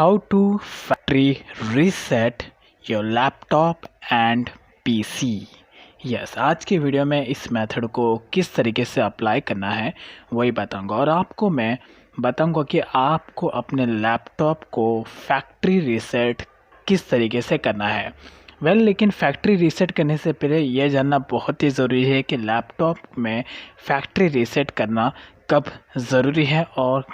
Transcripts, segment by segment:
how to factory reset your laptop and PC। Yes, आज की video में इस मेथड को किस तरीके से अप्लाई करना है वही बताऊंगा, और आपको मैं बताऊंगा कि आपको अपने लैपटॉप को फैक्ट्री रीसेट किस तरीके से करना है। लेकिन फैक्ट्री रीसेट करने से पहले यह जानना बहुत ही ज़रूरी है कि लैपटॉप में फैक्ट्री रीसेट करना कब ज़रूरी है और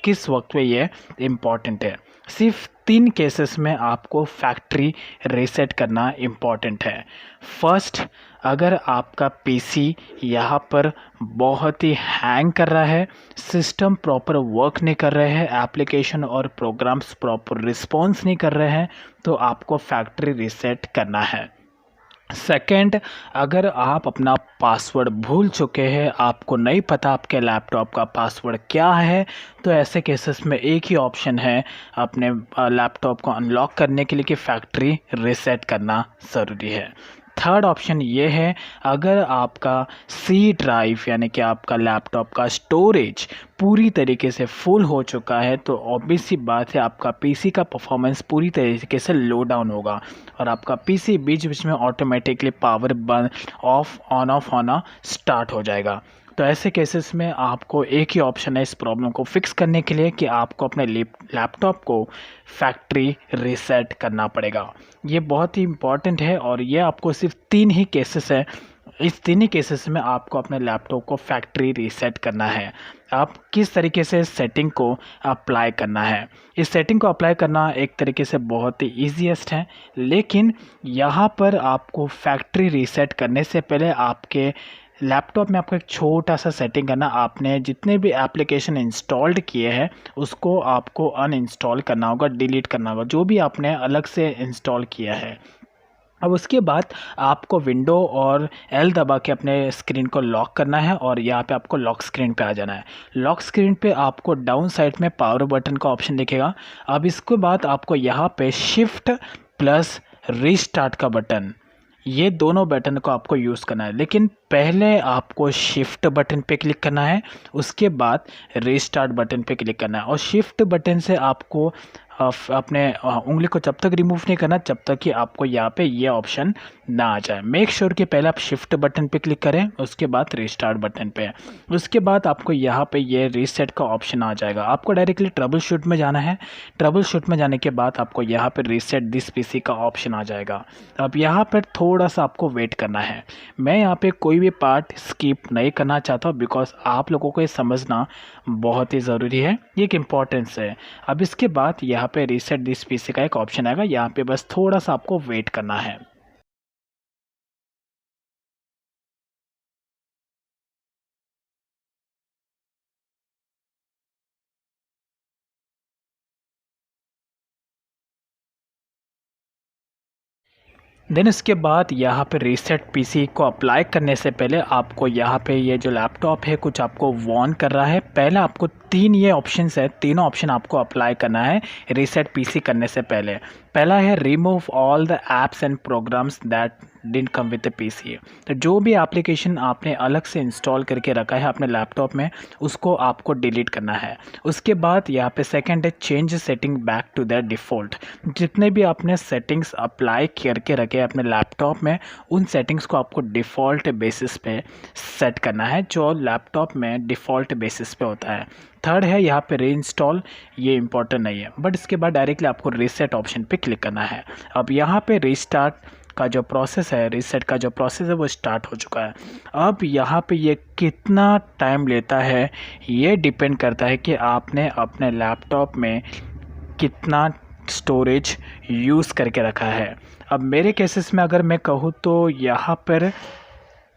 किस वक्त पे ये इम्पॉर्टेंट है। सिर्फ 3 केसेस में आपको फैक्ट्री रीसेट करना इम्पॉर्टेंट है। फर्स्ट, अगर आपका पीसी यहाँ पर बहुत ही हैंग कर रहा है, सिस्टम प्रॉपर वर्क नहीं कर रहे हैं, एप्लीकेशन और प्रोग्राम्स प्रॉपर रिस्पॉन्स नहीं कर रहे हैं, तो आपको फैक्ट्री रीसेट करना है। सेकेंड, अगर आप अपना पासवर्ड भूल चुके हैं, आपको नहीं पता आपके लैपटॉप का पासवर्ड क्या है, तो ऐसे केसेस में एक ही ऑप्शन है अपने लैपटॉप को अनलॉक करने के लिए कि फैक्ट्री रीसेट करना ज़रूरी है। थर्ड ऑप्शन ये है, अगर आपका सी ड्राइव यानी कि आपका लैपटॉप का स्टोरेज पूरी तरीके से फुल हो चुका है, तो ऑब्वियस सी बात है आपका पीसी का परफॉर्मेंस पूरी तरीके से लो डाउन होगा और आपका पीसी बीच बीच में ऑटोमेटिकली पावर बंद ऑन ऑफ होना स्टार्ट हो जाएगा। तो ऐसे केसेस में आपको एक ही ऑप्शन है इस प्रॉब्लम को फिक्स करने के लिए कि आपको अपने लैपटॉप को फैक्ट्री रीसेट करना पड़ेगा। ये बहुत ही इम्पॉर्टेंट है और ये आपको सिर्फ 3 ही केसेस है। इस 3 ही केसेस में आपको अपने लैपटॉप को फैक्ट्री रीसेट करना है। आप किस तरीके से सेटिंग को अप्लाई करना है, इस सेटिंग को अप्लाई करना एक तरीके से बहुत ही ईजीएस्ट है, लेकिन यहाँ पर आपको फैक्ट्री रीसेट करने से पहले आपके लैपटॉप में आपको एक छोटा सा सेटिंग करना। आपने जितने भी एप्लीकेशन इंस्टॉल्ड किए हैं उसको आपको अनइंस्टॉल करना होगा, डिलीट करना होगा, जो भी आपने अलग से इंस्टॉल किया है। अब उसके बाद आपको विंडो और एल दबा के अपने स्क्रीन को लॉक करना है और यहाँ पे आपको लॉक स्क्रीन पे आ जाना है। लॉक स्क्रीन पे आपको डाउन साइड में पावर बटन का ऑप्शन दिखेगा। अब इसके बाद आपको यहाँ पे शिफ्ट प्लस रीस्टार्ट का बटन, ये दोनों बटन को आपको यूज़ करना है, लेकिन पहले आपको शिफ्ट बटन पे क्लिक करना है, उसके बाद रीस्टार्ट बटन पे क्लिक करना है। और शिफ्ट बटन से आपको अपने उंगली को जब तक रिमूव नहीं करना जब तक कि आपको यहाँ पे ये ऑप्शन ना आ जाए। मेक श्योर कि पहले आप शिफ्ट बटन पे क्लिक करें, उसके बाद रीस्टार्ट बटन पे। उसके बाद आपको यहाँ पे ये रीसेट का ऑप्शन आ जाएगा। आपको डायरेक्टली ट्रबल शूट में जाना है। ट्रबल शूट में जाने के बाद आपको यहाँ पर रीसेट दिस पीसी का ऑप्शन आ जाएगा। अब यहाँ पर थोड़ा सा आपको वेट करना है। मैं यहाँ पे कोई भी पार्ट स्किप नहीं करना चाहता बिकॉज आप लोगों को ये समझना बहुत ही ज़रूरी है, ये एक इम्पॉर्टेंस है। अब इसके बाद यहाँ पे रीसेट दिस पीसी का एक ऑप्शन आएगा, यहाँ पे बस थोड़ा सा आपको वेट करना है। देन इसके बाद यहाँ पे रीसेट पीसी को अप्लाई करने से पहले आपको यहाँ पे ये जो लैपटॉप है कुछ आपको वार्न कर रहा है। पहले आपको 3 ये ऑप्शंस है, तीनों ऑप्शन आपको अप्लाई करना है रीसेट पीसी करने से पहले। पहला है remove all the apps and programmes that didn't come with the PC. तो जो भी एप्लीकेशन आपने अलग से इंस्टॉल करके रखा है अपने लैपटॉप में उसको आपको डिलीट करना है। उसके बाद यहाँ पे सेकंड है change setting back to the default. जितने भी आपने सेटिंग्स अप्लाई करके रखे अपने लैपटॉप में उन सेटिंग्स को आपको डिफ़ॉल्ट बेसिस पे सेट करना है, जो लैपटॉप में डिफ़ॉल्ट बेसिस पे होता है। थर्ड है यहाँ पे रीइंस्टॉल, ये इंपॉर्टेंट नहीं है, बट इसके बाद डायरेक्टली आपको रीसेट ऑप्शन पे क्लिक करना है। अब यहाँ पे रीस्टार्ट का जो प्रोसेस है, रीसेट का जो प्रोसेस है वो स्टार्ट हो चुका है। अब यहाँ पे ये कितना टाइम लेता है ये डिपेंड करता है कि आपने अपने लैपटॉप में कितना स्टोरेज यूज़ करके रखा है। अब मेरे केसेस में अगर मैं कहूँ तो यहाँ पर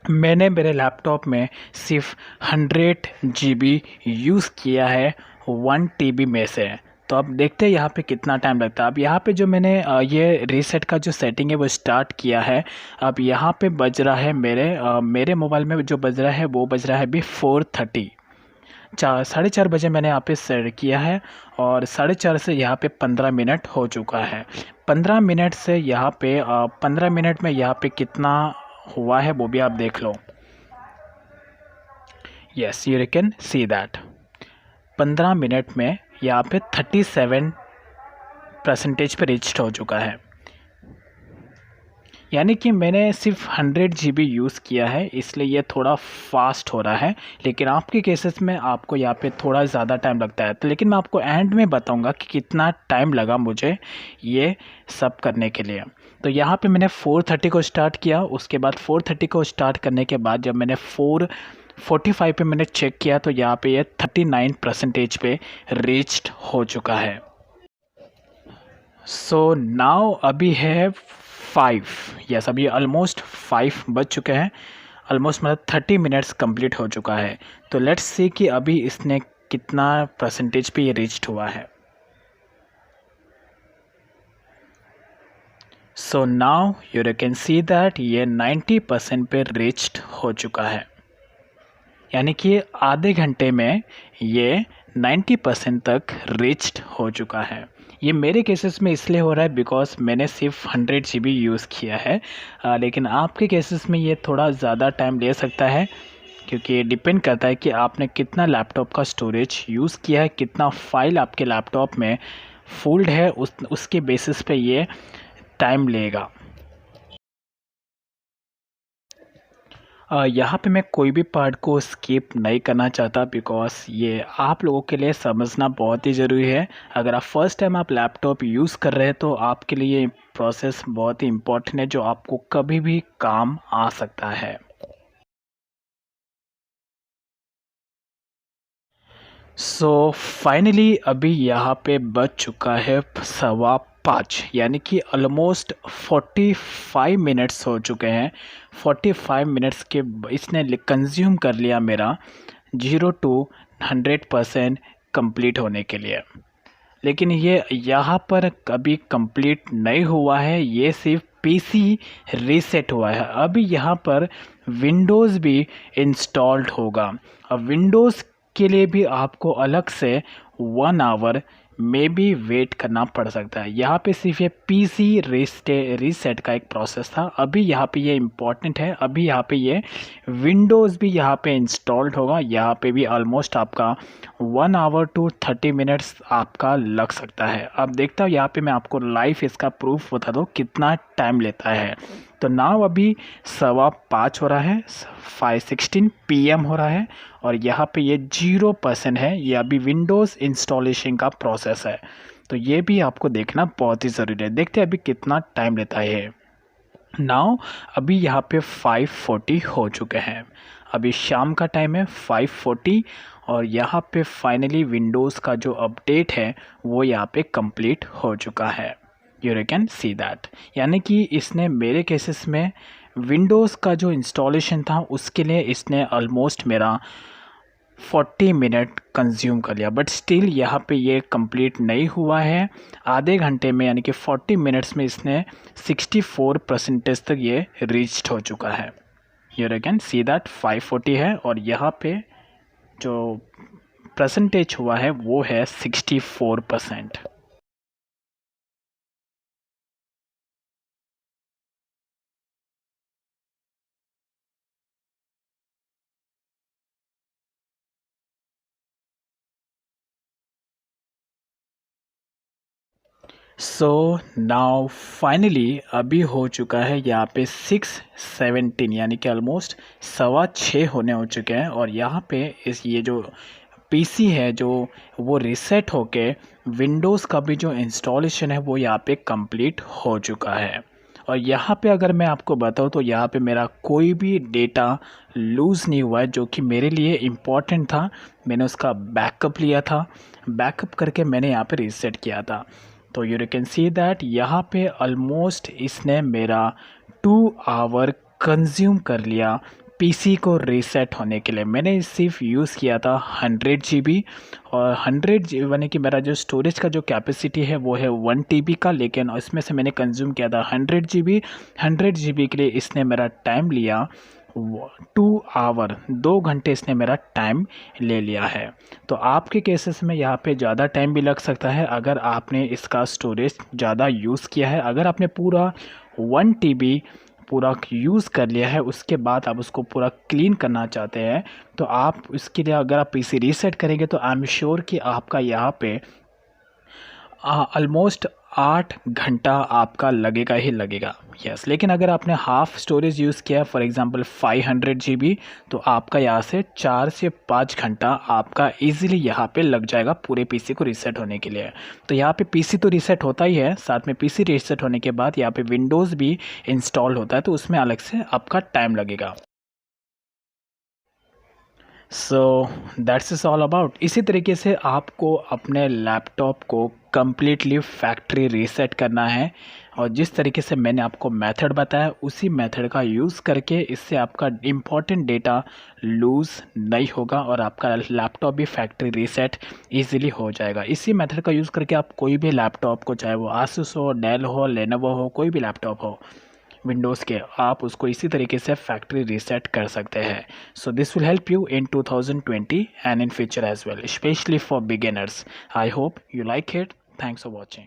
मैंने मेरे लैपटॉप में सिर्फ 100 GB यूज़ किया है 1 TB में से। तो अब देखते हैं यहाँ पे कितना टाइम लगता है। अब यहाँ पे जो मैंने ये रीसेट का जो सेटिंग है वो स्टार्ट किया है। अब यहाँ पे बज रहा है मेरे मोबाइल में जो बज रहा है वो बज रहा है अभी 4:30, 4:30 बजे मैंने यहाँ पे सेट किया है और 4:30 से यहाँ पे 15 मिनट हो चुका है। 15 मिनट से यहाँ पे 15 मिनट में यहाँ पे कितना हुआ है वो भी आप देख लो। Yes, you can see that 15 minute में यहाँ पे 37 परसेंटेज पे रीच्ड हो चुका है। यानी कि मैंने सिर्फ 100 GB यूज़ किया है, इसलिए ये थोड़ा फास्ट हो रहा है। लेकिन आपके केसेस में आपको यहाँ पे थोड़ा ज़्यादा टाइम लगता है। तो लेकिन मैं आपको एंड में बताऊंगा कि कितना टाइम लगा मुझे ये सब करने के लिए। तो यहाँ पे मैंने 4:30 को स्टार्ट किया। उसके बाद 4:30 को स्टार्ट करने के बाद जब मैंने 4:45 पे मैंने चेक किया तो यहाँ पे ये 39% पे रीच्ड हो चुका है। सो नाउ अभी है 5, यस अभी ऑलमोस्ट 5 बज चुके हैं। ऑलमोस्ट मतलब 30 मिनट्स कंप्लीट हो चुका है। तो लेट्स सी कि अभी इसने कितना परसेंटेज पे ये रीच्ड हुआ है। So now you can see that ये 90% पे रीच्ड हो चुका है। यानी कि आधे घंटे में ये 90% तक रीच्ड हो चुका है। ये मेरे केसेस में इसलिए हो रहा है बिकॉज मैंने सिर्फ 100 GB यूज़ किया है। लेकिन आपके केसेस में ये थोड़ा ज़्यादा टाइम ले सकता है, क्योंकि ये डिपेंड करता है कि आपने कितना लैपटॉप का स्टोरेज यूज़ किया है, कितना फ़ाइल आपके लैपटॉप में फुल्ड है, उसके बेसिस पे ये टाइम लेगा। यहाँ पे मैं कोई भी पार्ट को स्किप नहीं करना चाहता बिकॉज़ ये आप लोगों के लिए समझना बहुत ही ज़रूरी है। अगर आप फर्स्ट टाइम आप लैपटॉप यूज़ कर रहे हैं तो आपके लिए ये प्रोसेस बहुत ही इम्पोर्टेंट है, जो आपको कभी भी काम आ सकता है। सो फाइनली अभी यहाँ पे बज चुका है 5:15, यानी कि ऑलमोस्ट 45 मिनट्स हो चुके हैं। 45 मिनट्स के इसने कंज्यूम कर लिया मेरा 0 to 100% कंप्लीट होने के लिए। लेकिन ये यहाँ पर कभी कंप्लीट नहीं हुआ है, ये सिर्फ पीसी रीसेट हुआ है। अभी यहाँ पर विंडोज़ भी इंस्टॉल्ड होगा। अब विंडोज़ के लिए भी आपको अलग से 1 आवर में भी वेट करना पड़ सकता है। यहाँ पे सिर्फ ये पीसी रीसेट का एक प्रोसेस था। अभी यहाँ पे ये इम्पॉर्टेंट है, अभी यहाँ पे ये विंडोज़ भी यहाँ पे इंस्टॉल्ड होगा। यहाँ पे भी ऑलमोस्ट आपका 1 आवर to 30 मिनट्स आपका लग सकता है। अब देखता हूँ यहाँ पे मैं आपको लाइव इसका प्रूफ बता दूँ कितना टाइम लेता है। तो नाउ अभी 5:15 हो रहा है, 5:16 PM हो रहा है और यहाँ पे ये 0% है। ये अभी विंडोज़ इंस्टॉलेशन का प्रोसेस है, तो ये भी आपको देखना बहुत ही ज़रूरी है। देखते हैं अभी कितना टाइम लेता है। नाउ अभी यहाँ पे 5:40 हो चुके हैं। अभी शाम का टाइम है 5:40 और यहाँ पे फाइनली विंडोज़ का जो अपडेट है वो यहाँ पे कंप्लीट हो चुका है। यू कैन सी दैट, यानी कि इसने मेरे केसेस में विंडोज़ का जो इंस्टॉलेशन था उसके लिए इसने ऑलमोस्ट मेरा 40 मिनट कंज्यूम कर लिया। बट स्टिल यहाँ पे ये कंप्लीट नहीं हुआ है। आधे घंटे में यानी कि 40 मिनट्स में इसने 64% तक ये रीच्ड हो चुका है। यू कैन सी दैट 5:40 है और यहाँ पे जो परसेंटेज हुआ है वो है 64%। सो नाउ फाइनली अभी हो चुका है यहाँ पे 6:17, यानी कि ऑलमोस्ट 6:15 होने हो चुके हैं। और यहाँ पे ये जो पीसी है जो वो रीसेट होके विंडोज़ का भी जो इंस्टॉलेशन है वो यहाँ पे कंप्लीट हो चुका है। और यहाँ पे अगर मैं आपको बताऊँ तो यहाँ पे मेरा कोई भी डेटा लूज़ नहीं हुआ है, जो कि मेरे लिए इम्पॉर्टेंट था। मैंने उसका बैकअप लिया था, बैकअप करके मैंने यहाँ पे रीसेट किया था। तो यू कैन सी दैट यहाँ पे ऑलमोस्ट इसने मेरा 2 आवर कंज्यूम कर लिया पीसी को रीसेट होने के लिए। मैंने सिर्फ यूज़ किया था 100 GB और 100 GB यानी कि मेरा जो स्टोरेज का जो कैपेसिटी है वो है 1 TB का, लेकिन इसमें से मैंने कंज्यूम किया था 100 GB। 100 GB के लिए इसने मेरा टाइम लिया 2 आवर, 2 घंटे इसने मेरा टाइम ले लिया है। तो आपके केसेस में यहाँ पे ज़्यादा टाइम भी लग सकता है अगर आपने इसका स्टोरेज ज़्यादा यूज़ किया है। अगर आपने पूरा 1 TB पूरा यूज़ कर लिया है, उसके बाद आप उसको पूरा क्लीन करना चाहते हैं, तो आप इसके लिए अगर आप पीसी रीसेट करेंगे तो आई एम श्योर कि आपका यहाँ पे ऑलमोस्ट 8 घंटा आपका लगेगा ही लगेगा। यस, लेकिन अगर आपने हाफ़ स्टोरेज यूज़ किया फॉर एग्ज़ाम्पल 500 GB, तो आपका यहाँ से 4 से 5 घंटा आपका इजीली यहाँ पे लग जाएगा पूरे पीसी को रीसेट होने के लिए। तो यहाँ पे पीसी तो रीसेट होता ही है, साथ में पीसी रीसेट होने के बाद यहाँ पे विंडोज़ भी इंस्टॉल होता है, तो उसमें अलग से आपका टाइम लगेगा। So that's is all about. इसी तरीके से आपको अपने लैपटॉप को कम्प्लीटली फैक्ट्री रीसेट करना है, और जिस तरीके से मैंने आपको मेथड बताया उसी मेथड का यूज़ करके इससे आपका इम्पॉर्टेंट डेटा लूज़ नहीं होगा और आपका लैपटॉप भी फैक्ट्री रीसेट इजीली हो जाएगा। इसी मेथड का यूज़ करके आप कोई भी लैपटॉप को, चाहे वो आसूस हो, डेल हो, लेनोवो हो, कोई भी लैपटॉप हो विंडोज़ के, आप उसको इसी तरीके से फैक्ट्री रीसेट कर सकते हैं। So this will help you in 2020 and in future as well, specially for beginners. I hope you like it. Thanks for watching.